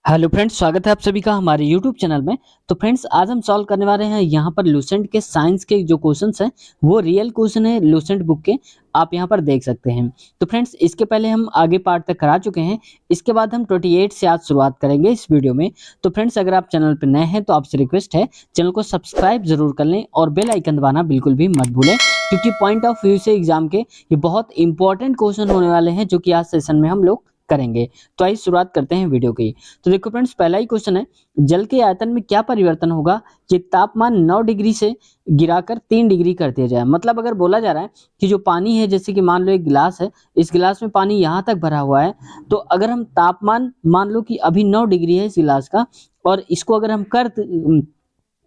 Hello friends, स्वागत है आप सभी का हमारे यूट्यूब चैनल में। तो फ्रेंड्स, आज हम सॉल्व करने वाले हैं यहाँ पर लूसेंट के साइंस के जो क्वेश्चंस हैं वो रियल क्वेश्चन है लूसेंट बुक के। आप यहाँ पर देख सकते हैं। तो फ्रेंड्स, इसके पहले हम आगे पार्ट तक करा चुके हैं। इसके बाद हम 28 से आज शुरुआत करेंगे इस वीडियो में। तो फ्रेंड्स, अगर आप चैनल पर नए हैं तो आपसे रिक्वेस्ट है चैनल को सब्सक्राइब जरूर कर लें और बेल आइकन दबाना बिल्कुल भी मत भूलें, क्योंकि पॉइंट ऑफ व्यू से एग्जाम के ये बहुत इंपॉर्टेंट क्वेश्चन होने वाले हैं जो कि आज सेशन में हम लोग करेंगे। तो आइए शुरुआत करते हैं वीडियो की। तो देखो फ्रेंड्स, पहला ही क्वेश्चन है, जल के आयतन में क्या परिवर्तन होगा कि तापमान 9 डिग्री से गिराकर 3 डिग्री कर दिया जाए। मतलब अगर बोला जा रहा है कि जो पानी है, जैसे कि मान लो एक गिलास है, इस गिलास में पानी यहाँ तक भरा हुआ है, तो अगर हम तापमान मान लो कि अभी 9 डिग्री है इस गिलास का, और इसको अगर हम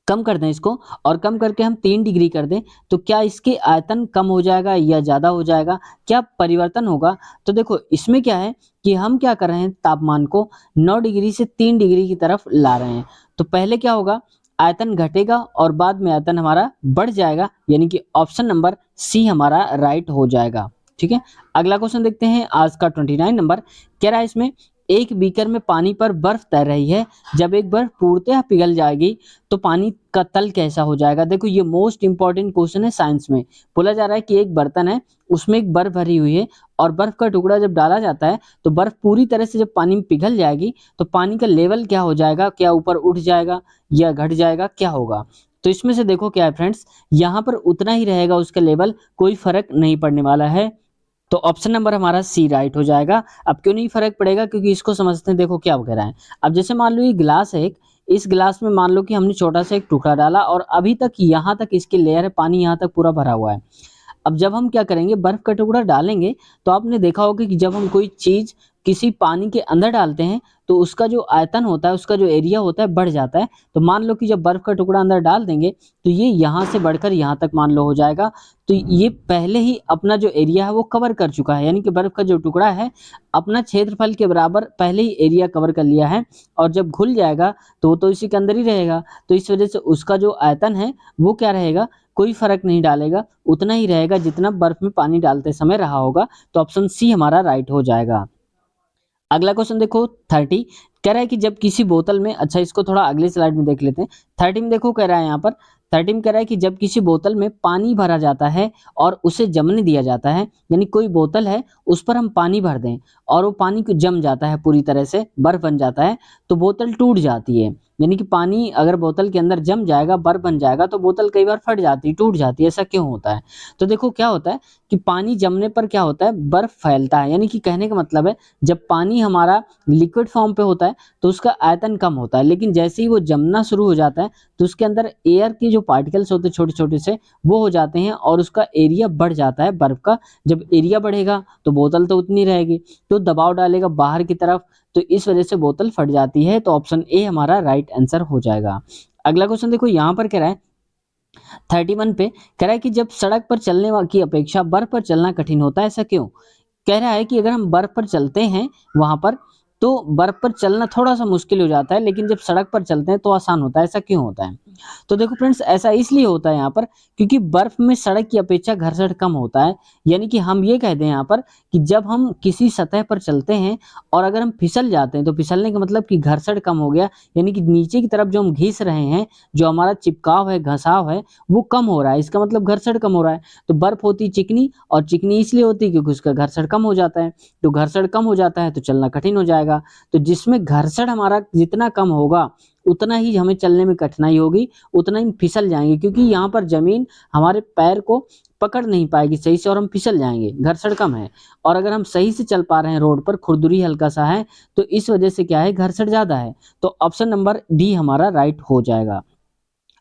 कम कर दें इसको, और कम करके हम 3 डिग्री कर दें, तो क्या इसके आयतन कम हो जाएगा या ज़्यादा हो जाएगा, क्या परिवर्तन होगा। तो देखो इसमें क्या है कि हम क्या कर रहे हैं, तापमान को 9 डिग्री से 3 डिग्री की तरफ ला रहे हैं। तो पहले क्या होगा, आयतन घटेगा और बाद में आयतन हमारा बढ़ जाएगा, यानी कि ऑप्शन नंबर सी हमारा राइट हो जाएगा। ठीक है, अगला क्वेश्चन देखते हैं आज का 29 नंबर। कह रहा है इसमें, एक बीकर में पानी पर बर्फ तैर रही है, जब एक बर्फ पूर्णतः पिघल जाएगी तो पानी का तल कैसा हो जाएगा। देखो ये मोस्ट इंपॉर्टेंट क्वेश्चन है साइंस में। बोला जा रहा है कि एक बर्तन है, उसमें एक बर्फ भरी हुई है, और बर्फ का टुकड़ा जब डाला जाता है तो बर्फ पूरी तरह से जब पानी में पिघल जाएगी तो पानी का लेवल क्या हो जाएगा, क्या ऊपर उठ जाएगा या घट जाएगा, क्या होगा। तो इसमें से देखो क्या है फ्रेंड्स, यहाँ पर उतना ही रहेगा उसका लेवल, कोई फर्क नहीं पड़ने वाला है। तो ऑप्शन नंबर हमारा सी राइट हो जाएगा। अब क्यों नहीं फर्क पड़ेगा, क्योंकि इसको समझते हैं। देखो क्या कह रहा है, अब जैसे मान लो ये गिलास है एक, इस गिलास में मान लो कि हमने छोटा सा एक टुकड़ा डाला और अभी तक यहाँ तक इसकी लेयर है, पानी यहाँ तक पूरा भरा हुआ है। अब जब हम क्या करेंगे, बर्फ का टुकड़ा डालेंगे, तो आपने देखा होगा कि जब हम कोई चीज किसी पानी के अंदर डालते हैं तो उसका जो आयतन होता है, उसका जो एरिया होता है, बढ़ जाता है। तो मान लो कि जब बर्फ का टुकड़ा अंदर डाल देंगे तो ये यहाँ से बढ़कर यहाँ तक मान लो हो जाएगा। तो ये पहले ही अपना जो एरिया है वो कवर कर चुका है, यानी कि बर्फ का जो टुकड़ा है अपना क्षेत्रफल के बराबर पहले ही एरिया कवर कर लिया है, और जब घुल जाएगा तो वो तो इसी के अंदर ही रहेगा। तो इस वजह से उसका जो आयतन है वो क्या रहेगा, कोई फर्क नहीं डालेगा, उतना ही रहेगा जितना बर्फ में पानी डालते समय रहा होगा। तो ऑप्शन सी हमारा राइट हो जाएगा। अगला क्वेश्चन देखो 30, कह रहा है कि जब किसी बोतल में, अच्छा इसको थोड़ा अगले स्लाइड में देख लेते हैं। 30 में देखो कह रहा है यहाँ पर, 30 में कह रहा है कि जब किसी बोतल में पानी भरा जाता है और उसे जमने दिया जाता है, यानी कोई बोतल है उस पर हम पानी भर दें और वो पानी को जम जाता है, पूरी तरह से बर्फ बन जाता है, तो बोतल टूट जाती है। यानी कि पानी अगर बोतल के अंदर जम जाएगा, बर्फ बन जाएगा, तो बोतल कई बार फट जाती है, टूट जाती है। ऐसा क्यों होता है। तो देखो क्या होता है कि पानी जमने पर क्या होता है, बर्फ फैलता है। यानी कि कहने का मतलब है, जब पानी हमारा लिक्विड फॉर्म पे होता है तो उसका आयतन कम होता है, लेकिन जैसे ही वो जमना शुरू हो जाता है तो उसके अंदर एयर के जो पार्टिकल्स होते हैं छोटे छोटे से, वो हो जाते हैं और उसका एरिया बढ़ जाता है बर्फ का। जब एरिया बढ़ेगा तो बोतल तो उतनी रहेगी, तो दबाव डालेगा बाहर की तरफ, तो इस वजह से बोतल फट जाती है। तो ऑप्शन ए हमारा राइट आंसर हो जाएगा। अगला क्वेश्चन देखो यहाँ पर कह रहा है 31 पे, कह रहा है कि जब सड़क पर चलने की अपेक्षा बर्फ पर चलना कठिन होता है, ऐसा क्यों। कह रहा है कि अगर हम बर्फ पर चलते हैं वहां पर, तो बर्फ पर चलना थोड़ा सा मुश्किल हो जाता है, लेकिन जब सड़क पर चलते हैं तो आसान होता है। ऐसा क्यों होता है। तो देखो फ्रेंड्स, ऐसा इसलिए होता है यहाँ पर, क्योंकि बर्फ में सड़क की अपेक्षा घर्षण कम होता है। यानी कि हम ये कहते हैं यहाँ पर कि जब हम किसी सतह पर चलते हैं और अगर हम फिसल जाते हैं, तो फिसलने का मतलब कि घर्षण कम हो गया, यानी कि नीचे की तरफ जो हम घिस रहे हैं, जो हमारा चिपकाव है, घसाव है, वो कम हो रहा है। इसका मतलब घर्षण कम हो रहा है। तो बर्फ होती चिकनी, और चिकनी इसलिए होती है क्योंकि उसका घर्षण कम हो जाता है। तो घर्षण कम हो जाता है तो चलना कठिन हो जाएगा। तो जिसमें घर्षण हमारा जितना कम होगा उतना ही हमें चलने में कठिनाई होगी, उतना ही फिसल जाएंगे, क्योंकि यहाँ पर जमीन हमारे पैर को पकड़ नहीं पाएगी सही से और हम फिसल जाएंगे, घर्षण कम है। और अगर हम सही से चल पा रहे हैं रोड पर, खुरदुरी हल्का सा है, तो इस वजह से क्या है, घर्षण ज्यादा है। तो ऑप्शन नंबर डी हमारा राइट हो जाएगा।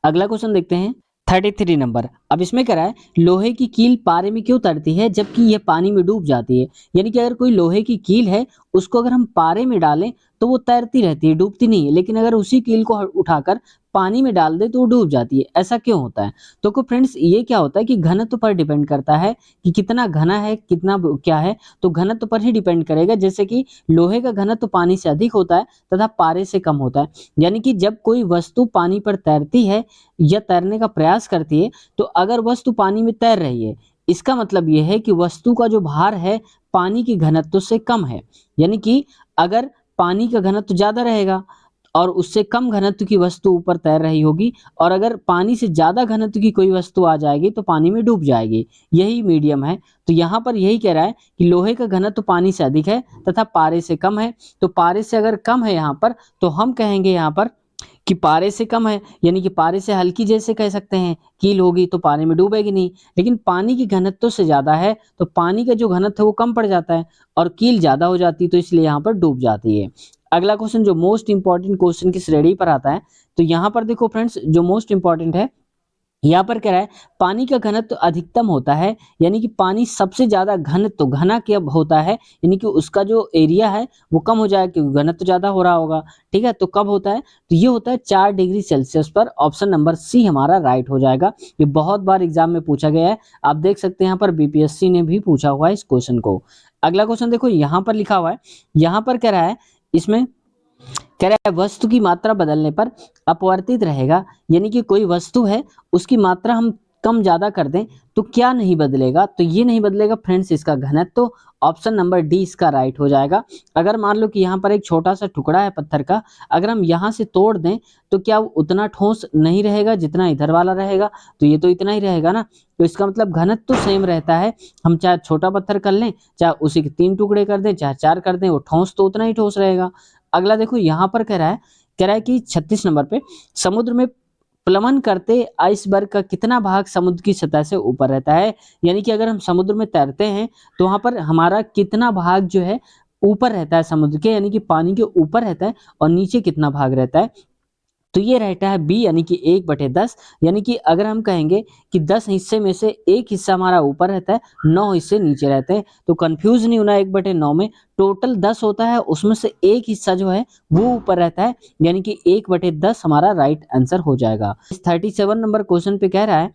अगला क्वेश्चन देखते हैं 33 नंबर। अब इसमें क्या है, लोहे की कील पारे में क्यों तैरती है जबकि यह पानी में डूब जाती है। यानी कि अगर कोई लोहे की कील है, उसको अगर हम पारे में डालें तो वो तैरती रहती है, डूबती नहीं है, लेकिन अगर उसी कील को उठाकर पानी में डाल दे तो वो डूब जाती है। ऐसा क्यों होता है। तो को फ्रेंड्स, ये क्या होता है कि घनत्व पर डिपेंड करता है कि कितना घना है, कितना क्या है। तो घनत्व पर ही डिपेंड करेगा। जैसे कि लोहे का घनत्व पानी से अधिक होता है तथा पारे से कम होता है। यानी कि जब कोई वस्तु पानी पर तैरती है या तैरने का प्रयास करती है, तो अगर वस्तु पानी में तैर रही है, इसका मतलब यह है कि वस्तु का जो भार है पानी की घनत्व से कम है। यानी कि अगर पानी का घनत्व ज्यादा रहेगा और उससे कम घनत्व की वस्तु ऊपर तैर रही होगी, और अगर पानी से ज्यादा घनत्व की कोई वस्तु आ जाएगी तो पानी में डूब जाएगी। यही मीडियम है। तो यहाँ पर यही कह रहा है कि लोहे का घनत्व पानी से अधिक है तथा पारे से कम है। तो पारे से अगर कम है यहाँ पर, तो हम कहेंगे यहाँ पर कि पारे से कम है, यानी कि पारे से हल्की, जैसे कह सकते हैं कील होगी तो पानी में डूबेगी नहीं। लेकिन पानी की घनत्व से ज्यादा है तो पानी का जो घनत्व है वो कम पड़ जाता है और कील ज्यादा हो जाती है, तो इसलिए यहाँ पर डूब जाती है। अगला क्वेश्चन जो मोस्ट इंपॉर्टेंट क्वेश्चन की श्रेणी पर आता है, तो यहाँ पर देखो फ्रेंड्स, जो मोस्ट इंपॉर्टेंट है यहाँ पर कह रहा है पानी का घनत्व अधिकतम होता है, यानी कि पानी सबसे ज्यादा घनत्व घना कब होता है, यानी कि उसका जो एरिया है वो कम हो जाएगा क्योंकि घनत्व ज्यादा हो रहा होगा। ठीक है, तो कब होता है, तो ये होता है 4 डिग्री सेल्सियस पर। ऑप्शन नंबर सी हमारा राइट हो जाएगा। ये बहुत बार एग्जाम में पूछा गया है, आप देख सकते हैं यहाँ पर बीपीएससी ने भी पूछा हुआ है इस क्वेश्चन को। अगला क्वेश्चन देखो यहाँ पर लिखा हुआ है, यहाँ पर कह रहा है, इसमें कह रहा है वस्तु की मात्रा बदलने पर अपवर्तित रहेगा, यानी कि कोई वस्तु है उसकी मात्रा हम कम ज्यादा कर दें तो क्या नहीं बदलेगा, तो ये नहीं बदलेगा फ्रेंड्स इसका घनत्व। तो ऑप्शन नंबर डी इसका राइट हो जाएगा। अगर मान लो कि यहाँ पर एक छोटा सा टुकड़ा है पत्थर का, अगर हम यहाँ से तोड़ दें तो क्या वो उतना ठोस नहीं रहेगा जितना इधर वाला रहेगा, तो ये तो इतना ही रहेगा ना। तो इसका मतलब घनत्व तो सेम रहता है, हम चाहे छोटा पत्थर कर लें, चाहे उसी के 3 टुकड़े कर दें, चाहे 4 कर दें, वो ठोस तो उतना ही ठोस रहेगा। अगला देखो यहाँ पर कह रहा है कि 36 नंबर पे समुद्र में प्लवन करते आइसबर्ग का कितना भाग समुद्र की सतह से ऊपर रहता है, यानी कि अगर हम समुद्र में तैरते हैं तो वहां पर हमारा कितना भाग जो है ऊपर रहता है समुद्र के, यानी कि पानी के ऊपर रहता है, और नीचे कितना भाग रहता है, तो ये रहता है बी, यानी कि 1/10। यानी कि अगर हम कहेंगे कि 10 हिस्से में से एक हिस्सा हमारा ऊपर रहता है, 9 हिस्से नीचे रहते हैं, तो कंफ्यूज नहीं होना, 1/9 में टोटल 10 होता है, उसमें से एक हिस्सा जो है वो ऊपर रहता है, यानी कि 1/10 हमारा राइट आंसर हो जाएगा। 37 नंबर क्वेश्चन पे कह रहा है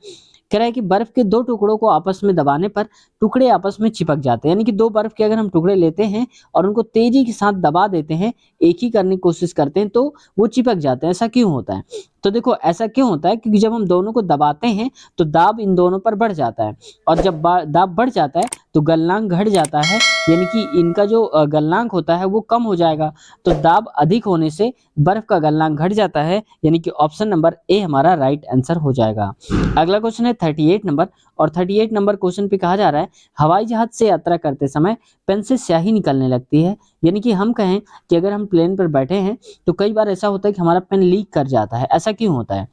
कि बर्फ के 2 टुकड़ों को आपस में दबाने पर टुकड़े आपस में चिपक जाते हैं, यानी कि 2 बर्फ के अगर हम टुकड़े लेते हैं और उनको तेजी के साथ दबा देते हैं, एक ही करने की कोशिश करते हैं, तो वो चिपक जाते हैं। ऐसा क्यों होता है, तो देखो ऐसा क्यों होता है, क्योंकि जब हम दोनों को दबाते हैं तो दाब इन दोनों पर बढ़ जाता है, और जब दाब बढ़ जाता है तो गलनांक घट जाता है, यानी कि इनका जो गलनांक होता है वो कम हो जाएगा। तो दाब अधिक होने से बर्फ का गलनांक घट जाता है, यानी कि ऑप्शन नंबर ए हमारा राइट आंसर हो जाएगा। अगला क्वेश्चन है 38 नंबर, और 38 नंबर क्वेश्चन पे कहा जा रहा है हवाई जहाज से यात्रा करते समय पेन से स्याही निकलने लगती है, यानी कि हम कहें कि अगर हम प्लेन पर बैठे हैं तो कई बार ऐसा होता है कि हमारा पेन लीक कर जाता है। ऐसा क्यों होता है,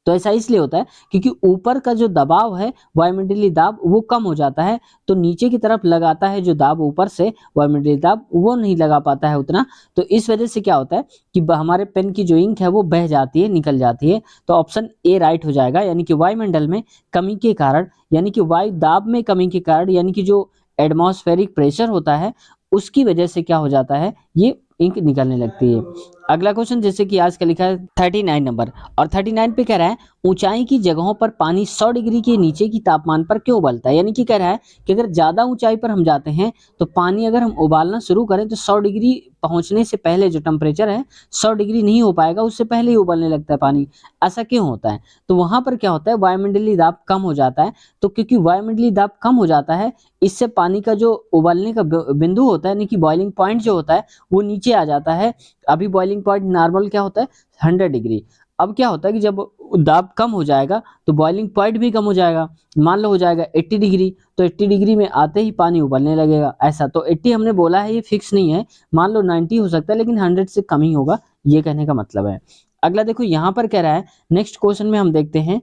तो ऐसा इसलिए होता है क्योंकि ऊपर का जो दबाव है वायुमंडलीय दाब वो कम हो जाता है, तो नीचे की तरफ लगाता है जो दाब ऊपर से वायुमंडलीय दाब वो नहीं लगा पाता है उतना। तो इस वजह से क्या होता है कि हमारे पेन की जो इंक है वो बह जाती है, निकल जाती है। तो ऑप्शन ए राइट हो जाएगा, यानी कि वायुमंडल में कमी के कारण, यानी कि वायु दाब में कमी के कारण, यानी कि जो एटमॉस्फेरिक प्रेशर होता है उसकी वजह से क्या हो जाता है, ये इंक निकलने लगती है। अगला क्वेश्चन जैसे कि आज का लिखा है 39 नंबर, और 39 पे कह रहा है ऊंचाई की जगहों पर पानी 100 डिग्री के नीचे की तापमान पर क्यों उबलता है, यानी कि कह रहा है कि अगर ज्यादा ऊंचाई पर हम जाते हैं तो पानी अगर हम उबालना शुरू करें तो 100 डिग्री पहुंचने से पहले जो टेम्परेचर है 100 डिग्री नहीं हो पाएगा, उससे पहले ही उबलने लगता है पानी। ऐसा क्यों होता है, तो वहां पर क्या होता है वायुमंडलीय दाब कम हो जाता है, तो क्योंकि वायुमंडलीय दाब कम हो जाता है इससे पानी का जो उबलने का बिंदु होता है, यानी कि बॉइलिंग पॉइंट जो होता है वो नीचे आ जाता है। अभी बॉइलिंग पॉइंट नॉर्मल क्या होता है 100 डिग्री, अब क्या होता है कि जब दाब कम हो जाएगा तो बॉइलिंग पॉइंट भी कम हो जाएगा, मान लो हो जाएगा 80 डिग्री, तो 80 डिग्री में आते ही पानी उबलने लगेगा। ऐसा तो 80 हमने बोला है, ये फिक्स नहीं है, मान लो 90 हो सकता है, लेकिन 100 से कम ही होगा, ये कहने का मतलब है। अगला देखो यहाँ पर कह रहा है, नेक्स्ट क्वेश्चन में हम देखते हैं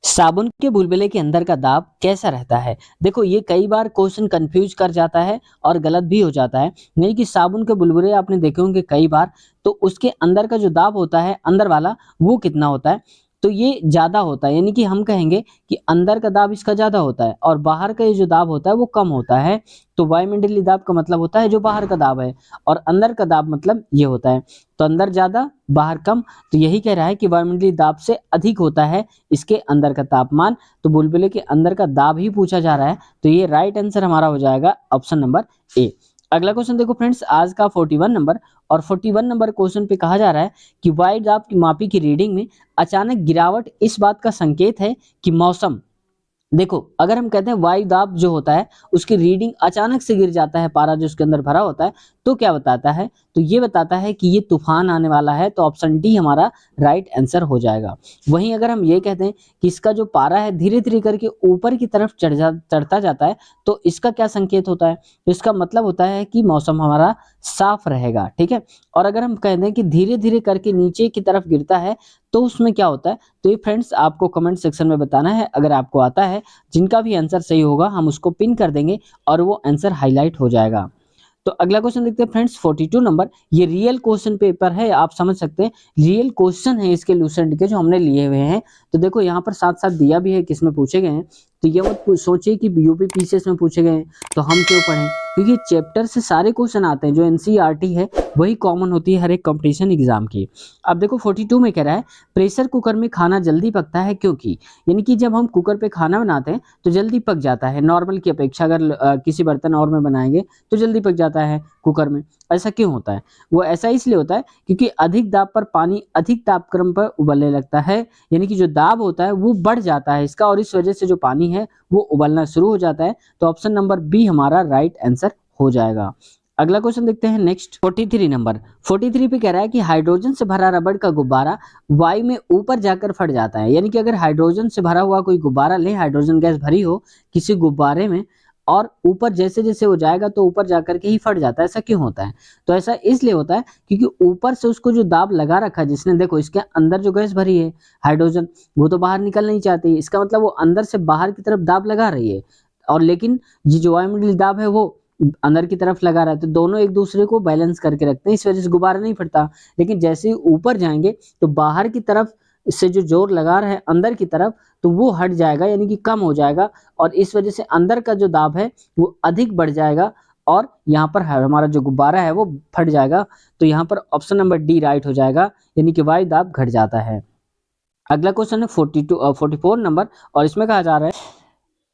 साबुन के बुलबुले के अंदर का दाब कैसा रहता है। देखो ये कई बार क्वेश्चन कंफ्यूज कर जाता है और गलत भी हो जाता है, नहीं कि साबुन के बुलबुले आपने देखे होंगे कई बार, तो उसके अंदर का जो दाब होता है अंदर वाला वो कितना होता है, तो ये ज्यादा होता है, यानी कि हम कहेंगे कि अंदर का दाब इसका ज्यादा होता है और बाहर का ये जो दाब होता है वो कम होता है। तो वायुमंडलीय दाब का मतलब होता है जो बाहर का दाब है, और अंदर का दाब मतलब ये होता है, तो अंदर ज्यादा बाहर कम, तो यही कह रहा है कि वायुमंडलीय दाब से अधिक होता है इसके अंदर का तापमान। तो बुलबुले के अंदर का दाब ही पूछा जा रहा है, तो ये राइट आंसर हमारा हो जाएगा ऑप्शन नंबर ए। अगला क्वेश्चन देखो फ्रेंड्स आज का 41 नंबर, और 41 नंबर क्वेश्चन पे कहा जा रहा है कि वायु दाब की मापी की रीडिंग में अचानक गिरावट इस बात का संकेत है कि मौसम देखो अगर हम कहते हैं वायु दाब जो होता है उसकी रीडिंग अचानक से गिर जाता है, पारा जो उसके अंदर भरा होता है, तो क्या बताता है, तो ये बताता है कि ये तूफान आने वाला है, तो ऑप्शन डी हमारा राइट आंसर हो जाएगा। वहीं अगर हम ये कहते हैं कि इसका जो पारा है धीरे धीरे करके ऊपर की तरफ चढ़ता जाता है, तो इसका क्या संकेत होता है, तो इसका मतलब होता है कि मौसम हमारा साफ रहेगा। ठीक है, और अगर हम कहते हैं कि धीरे धीरे करके नीचे की तरफ गिरता है, तो उसमें क्या होता है, तो ये फ्रेंड्स आपको कमेंट सेक्शन में बताना है। अगर आपको आता है, जिनका भी आंसर सही होगा हम उसको पिन कर देंगे और वो आंसर हाईलाइट हो जाएगा। तो अगला क्वेश्चन देखते हैं फ्रेंड्स 42 नंबर। ये रियल क्वेश्चन पेपर है, आप समझ सकते हैं रियल क्वेश्चन है इसके लूसेंट के जो हमने लिए हुए हैं। तो देखो यहाँ पर साथ साथ दिया भी है किस में पूछे गए हैं, तो ये मत सोचिए कि यूपीपीसीएस में पूछे गए हैं तो हम क्यों पढ़ें, क्योंकि चैप्टर से सारे क्वेश्चन आते हैं, जो एनसीईआरटी है वही कॉमन होती है हर एक कंपटीशन एग्जाम की। अब देखो 42 में कह रहा है प्रेशर कुकर में खाना जल्दी पकता है क्योंकि, यानी कि जब हम कुकर पे खाना बनाते हैं तो जल्दी पक जाता है नॉर्मल की अपेक्षा। अगर किसी बर्तन और में बनाएंगे तो जल्दी पक जाता है कुकर में, ऐसा क्यों होता है, वो ऐसा इसलिए होता है क्योंकि अधिक दाब पर पानी अधिक तापक्रम पर उबलने लगता है, यानी कि जो दाब होता है वो बढ़ जाता है इसका, और इस वजह से जो पानी है वो उबलना शुरू हो जाता है। तो ऑप्शन नंबर बी हमारा राइट आंसर हो जाएगा। अगला क्वेश्चन देखते हैं नेक्स्ट 43 नंबर। 43 पे कह रहा है कि हाइड्रोजन से भरा रबड़ का गुब्बारा वायु में ऊपर जाकर फट जाता है, यानी कि अगर हाइड्रोजन से भरा हुआ कोई गुब्बारा ले, हाइड्रोजन गैस भरी हो किसी गुब्बारे में, और ऊपर जैसे जैसे वो जाएगा तो ऊपर जाकर के ही फट जाता है, ऐसा क्यों होता है, तो ऐसा इसलिए होता है क्योंकि ऊपर से उसको जो दाब लगा रखा है जिसने, देखो इसके अंदर जो गैस भरी है हाइड्रोजन, वो तो बाहर निकल नहीं चाहती, इसका मतलब वो अंदर से बाहर की तरफ दाब लगा रही है, और लेकिन ये जो वायुमंडलीय दाब है वो अंदर की तरफ लगा रहा है, तो दोनों एक दूसरे को बैलेंस करके रखते हैं, इस वजह से गुब्बारा नहीं फटता। लेकिन जैसे ही ऊपर जाएंगे तो बाहर की तरफ से जो जोर लगा रहा है अंदर की तरफ, तो वो हट जाएगा, यानी कि कम हो जाएगा, और इस वजह से अंदर का जो दाब है वो अधिक बढ़ जाएगा, और यहाँ पर हमारा जो गुब्बारा है वो फट जाएगा। तो यहाँ पर ऑप्शन नंबर डी राइट हो जाएगा, यानी कि वायु दाब घट जाता है। अगला क्वेश्चन है 44 नंबर, और इसमें कहा जा रहा है,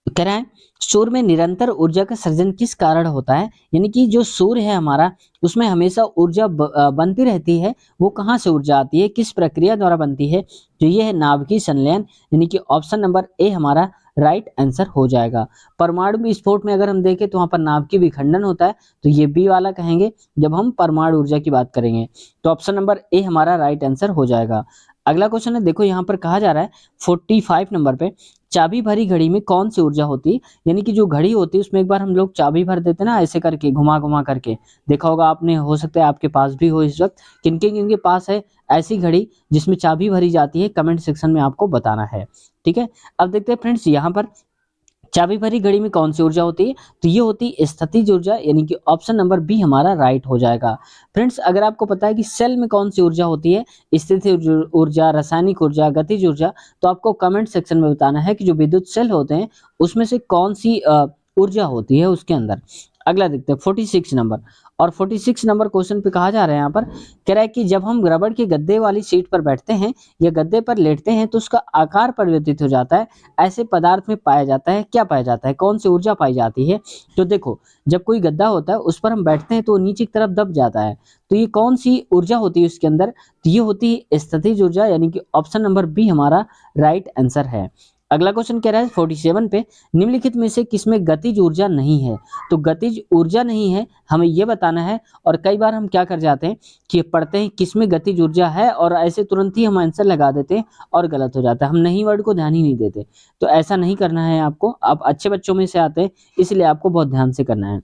कह रहा है सूर्य में निरंतर ऊर्जा का सृजन किस कारण होता है, यानी कि जो सूर्य है हमारा उसमें हमेशा ऊर्जा बनती रहती है, वो कहाँ से ऊर्जा आती है, किस प्रक्रिया द्वारा बनती है, तो ये है नाभिकीय संलयन, यानी कि ऑप्शन नंबर ए हमारा राइट आंसर हो जाएगा। परमाणु विस्फोट में अगर हम देखें तो वहां पर नाभिकीय विखंडन होता है, तो ये बी वाला कहेंगे जब हम परमाणु ऊर्जा की बात करेंगे, तो ऑप्शन नंबर ए हमारा राइट आंसर हो जाएगा। अगला क्वेश्चन है, देखो यहाँ पर कहा जा रहा है 45 नंबर पे, चाबी भरी घड़ी में कौन सी ऊर्जा होती है, यानी कि जो घड़ी होती है उसमें एक बार हम लोग चाबी भर देते हैं ना, ऐसे करके घुमा घुमा करके, देखा होगा आपने, हो सकता है आपके पास भी हो इस वक्त, किनके किनके पास है ऐसी घड़ी जिसमें चाबी भरी जाती है, कमेंट सेक्शन में आपको बताना है। ठीक है, अब देखते हैं फ्रेंड्स यहाँ पर चाबी भरी घड़ी में कौन सी ऊर्जा होती है, तो ये होती है स्थितिज ऊर्जा, यानी कि ऑप्शन नंबर बी हमारा राइट हो जाएगा। फ्रेंड्स अगर आपको पता है कि सेल में कौन सी ऊर्जा होती है, स्थितिज ऊर्जा, रासायनिक ऊर्जा, गतिज ऊर्जा, तो आपको कमेंट सेक्शन में बताना है कि जो विद्युत सेल होते हैं उसमें से कौन सी ऊर्जा होती है उसके अंदर। अगला देखते हैं 46 नंबर, और 46 नंबर क्वेश्चन पे कहा जा रहा है यहाँ पर, कह रहा है कि जब हम रबड़ के गद्दे वाली सीट पर बैठते हैं या गद्दे पर लेटते हैं तो उसका आकार परिवर्तित हो जाता है, ऐसे पदार्थ में पाया जाता है, क्या पाया जाता है, कौन सी ऊर्जा पाई जाती है, तो देखो जब कोई गद्दा होता है उस पर हम बैठते हैं तो वो नीचे की तरफ दब जाता है, तो ये कौन सी ऊर्जा होती है उसके अंदर, तो ये होती है स्थितिज ऊर्जा, यानी कि ऑप्शन नंबर बी हमारा राइट आंसर है। अगला क्वेश्चन कह रहा है 47 पे, निम्नलिखित में से किसमें गतिज ऊर्जा नहीं है, तो गतिज ऊर्जा नहीं है हमें ये बताना है, और कई बार हम क्या कर जाते हैं कि पढ़ते हैं किसमें गतिज ऊर्जा है और ऐसे तुरंत ही हम आंसर लगा देते हैं और गलत हो जाता है, हम नहीं वर्ड को ध्यान ही नहीं देते, तो ऐसा नहीं करना है आपको, आप अच्छे बच्चों में से आते हैं इसलिए आपको बहुत ध्यान से करना है।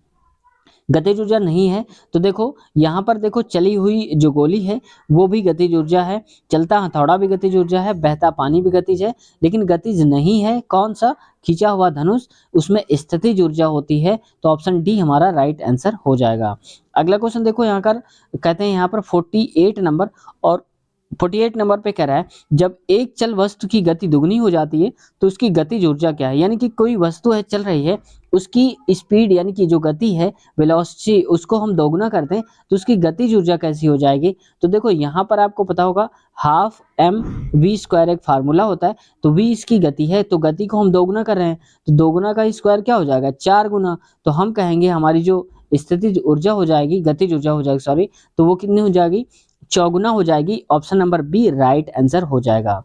गतिज ऊर्जा नहीं है, तो देखो यहाँ पर देखो चली हुई जो गोली है वो भी गतिज ऊर्जा है, चलता हथौड़ा भी गतिज ऊर्जा है, बहता पानी भी गतिज है, लेकिन गतिज नहीं है कौन सा, खींचा हुआ धनुष, उसमें स्थितिज ऊर्जा होती है, तो ऑप्शन डी हमारा राइट आंसर हो जाएगा। अगला क्वेश्चन देखो यहाँ कर, कहते हैं यहाँ पर 48 नंबर, और 48 नंबर पे कह रहा है जब एक चल वस्तु की गति दुगनी हो जाती है तो उसकी गतिज ऊर्जा क्या है, यानी कि कोई वस्तु है चल रही है, उसकी स्पीड यानी कि जो गति है वेलोसिटी उसको हम दोगुना करते हैं तो उसकी गतिज ऊर्जा कैसी हो जाएगी, तो देखो यहाँ पर आपको पता होगा हाफ एम वी स्क्वायर एक फार्मूला होता है, तो वी इसकी गति है, तो गति को हम दोगुना कर रहे हैं, तो दोगुना का स्क्वायर क्या हो जाएगा 4 गुना, तो हम कहेंगे हमारी जो स्थितिज ऊर्जा हो जाएगी, गतिज ऊर्जा हो जाएगी सॉरी, तो वो कितनी हो जाएगी, चौगुना हो जाएगी, option number B right answer हो जाएगा।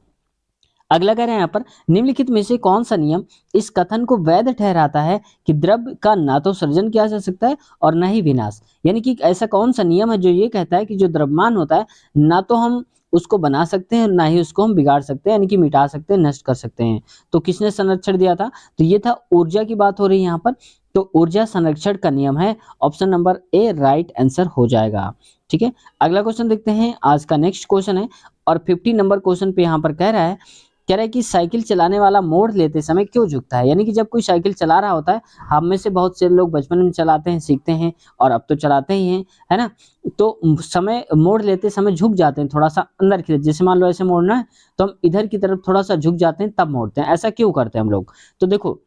अगला कह रहे हैं यहाँ पर, निम्नलिखित में से कौन सा नियम इस कथन को वैध ठहराता है कि द्रव्य का ना तो सृजन किया जा सकता है और ना ही विनाश। यानी कि ऐसा कौन सा नियम है जो ये कहता है कि जो द्रव्यमान होता है ना तो हम उसको बना सकते हैं ना ही उसको हम बिगाड़ सकते हैं, यानी कि मिटा सकते हैं, नष्ट कर सकते हैं। तो किसने संरक्षण दिया था? तो ये था ऊर्जा की बात हो रही है यहाँ पर। तो ऊर्जा संरक्षण का नियम है, option number A right answer हो जाएगा। ठीक है, अगला क्वेश्चन देखते हैं। आज का नेक्स्ट क्वेश्चन है और 50 नंबर क्वेश्चन पे यहाँ पर कह रहा है कि साइकिल चलाने वाला मोड़ लेते समय क्यों झुकता है। यानी कि जब कोई साइकिल चला रहा होता है, हम में से बहुत से लोग बचपन में चलाते हैं, सीखते हैं और अब तो चलाते ही हैं, है ना। तो समय मोड़ लेते समय झुक जाते हैं थोड़ा सा अंदर की तरफ। जैसे मान लो ऐसे मोड़ना है तो हम इधर की तरफ थोड़ा सा झुक जाते हैं, तब मोड़ते हैं। ऐसा क्यों करते हैं हम लोग? तो देखो,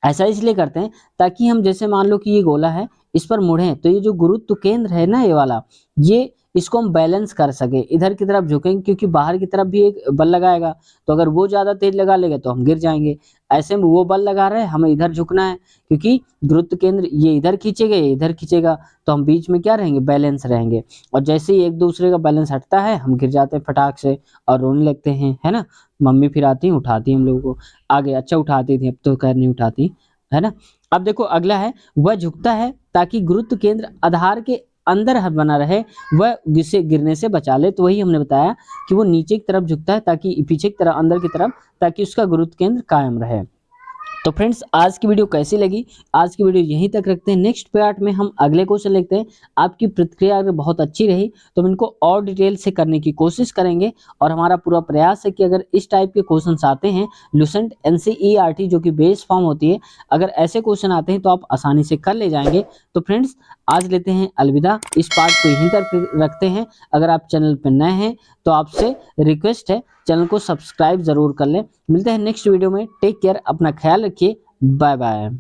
ऐसा इसलिए करते हैं ताकि हम, जैसे मान लो कि ये गोला है, इस पर मुड़ें तो ये जो गुरुत्व केंद्र है ना, ये वाला, ये इसको हम बैलेंस कर सके, इधर की तरफ झुकेंगे क्योंकि बाहर की तरफ भी एक बल लगाएगा। तो अगर वो ज्यादा तेज लगा लेगा तो हम गिर जाएंगे। ऐसे में वो बल लगा रहे हैं, हमें इधर झुकना है क्योंकि गुरुत्व केंद्र ये इधर खींचेगा, ये इधर खींचेगा, तो हम बीच में क्या रहेंगे? बैलेंस रहेंगे। और जैसे ही एक दूसरे का बैलेंस हटता है, हम गिर जाते हैं फटाक से और रोने लगते हैं, है ना। मम्मी फिर आती हैं, उठाती हैं हम लोगों को। आगे अच्छा उठाती थी, अब तो खैर नहीं उठाती, है ना। अब देखो अगला है, वह झुकता है ताकि गुरुत्व केंद्र आधार के अंदर बना रहे, वह जिसे गिरने से बचा ले। तो वही हमने बताया कि वो नीचे की तरफ झुकता है ताकि पीछे की तरफ, अंदर की तरफ, ताकि उसका गुरुत्व केंद्र कायम रहे। तो फ्रेंड्स, आज की वीडियो कैसी लगी? आज की वीडियो यहीं तक रखते हैं। नेक्स्ट पार्ट में हम अगले क्वेश्चन लेते हैं। आपकी प्रतिक्रिया अगर बहुत अच्छी रही तो हम इनको और डिटेल से करने की कोशिश करेंगे और हमारा पूरा प्रयास है कि अगर इस टाइप के क्वेश्चंस आते हैं, लुसेंट एनसीईआरटी जो कि बेस फॉर्म होती है, अगर ऐसे क्वेश्चन आते हैं तो आप आसानी से कर ले जाएंगे। तो फ्रेंड्स, आज लेते हैं अलविदा, इस पार्ट को यहीं तक रखते हैं। अगर आप चैनल पर नए हैं तो आपसे रिक्वेस्ट है, चैनल को सब्सक्राइब जरूर कर लें। मिलते हैं नेक्स्ट वीडियो में। टेक केयर, अपना ख्याल रखिए। Bye bye.